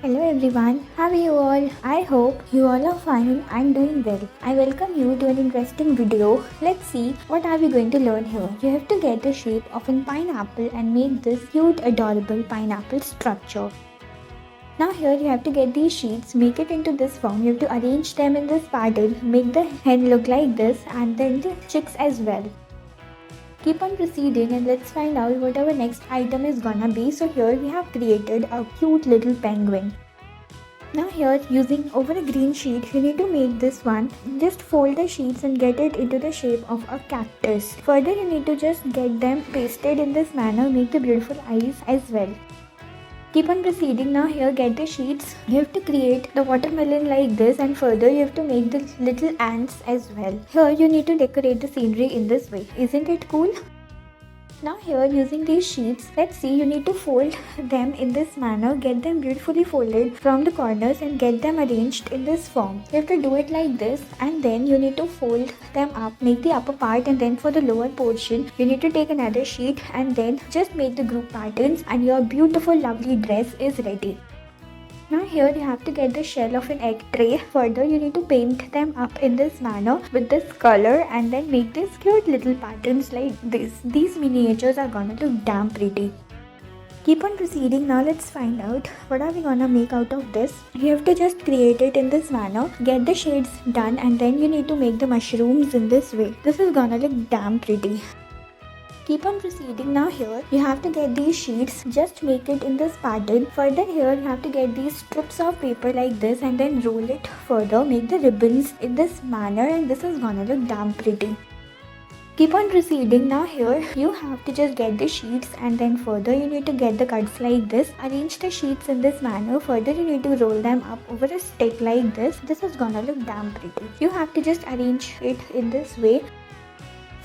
Hello everyone, how are you all? I hope you all are fine and doing well. I welcome you to an interesting video. Let's see what are we going to learn here. You have to get the shape of a pineapple and make this cute adorable pineapple structure. Now here you have to get these sheets, make it into this form. You have to arrange them in this pattern, make the hen look like this and then the chicks as well. Keep on proceeding and let's find out what our next item is gonna be. So here we have created a cute little penguin. Now here using over a green sheet you need to make this one. Just fold the sheets and get it into the shape of a cactus. Further you need to just get them pasted in this manner, make the beautiful eyes as well. Keep on proceeding. Now here get the sheets. You have to create the watermelon like this and further you have to make the little ants as well. Here you need to decorate the scenery in this way. Isn't it cool? Now here using these sheets, let's see, you need to fold them in this manner, get them beautifully folded from the corners and get them arranged in this form. You have to do it like this and then you need to fold them up, make the upper part, and then for the lower portion you need to take another sheet and then just make the group patterns and your beautiful lovely dress is ready. Now here you have to get the shell of an egg tray. Further you need to paint them up in this manner with this color and then make these cute little patterns like this. These miniatures are gonna look damn pretty. Keep on proceeding. Now let's find out what are we gonna make out of this. You have to just create it in this manner, get the shades done and then you need to make the mushrooms in this way. This is gonna look damn pretty. Keep on proceeding. Now here you have to get these sheets, just make it in this pattern. Further here you have to get these strips of paper like this and then roll it further, make the ribbons in this manner and this is gonna look damn pretty. Keep on proceeding. Now here you have to just get the sheets and then further you need to get the cuts like this, arrange the sheets in this manner. Further you need to roll them up over a stick like this. This is gonna look damn pretty. You have to just arrange it in this way.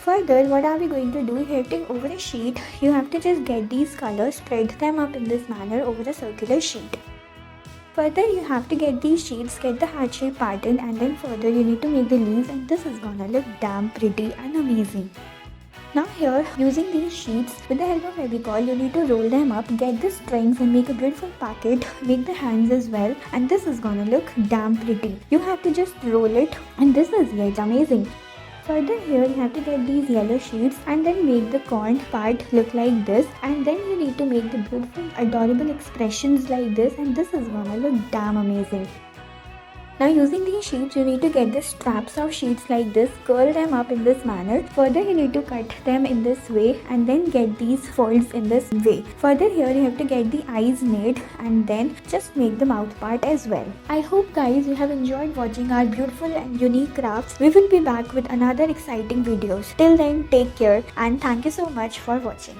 Further, what are we going to do? Here, take over a sheet, you have to just get these colors, spread them up in this manner over a circular sheet. Further, you have to get these sheets, get the heart shape pattern and then further you need to make the leaves and this is gonna look damn pretty and amazing. Now here, using these sheets, with the help of Fevicol, you need to roll them up, get the strings and make a beautiful packet, make the hands as well and this is gonna look damn pretty. You have to just roll it and this is yet amazing. Further here you have to get these yellow sheets and then make the corn part look like this and then you need to make the beautiful adorable expressions like this and this is gonna look damn amazing. Now using these sheets you need to get the straps of sheets like this, curl them up in this manner. Further you need to cut them in this way and then get these folds in this way. Further here you have to get the eyes made and then just make the mouth part as well. I hope guys you have enjoyed watching our beautiful and unique crafts. We will be back with another exciting videos. Till then take care and thank you so much for watching.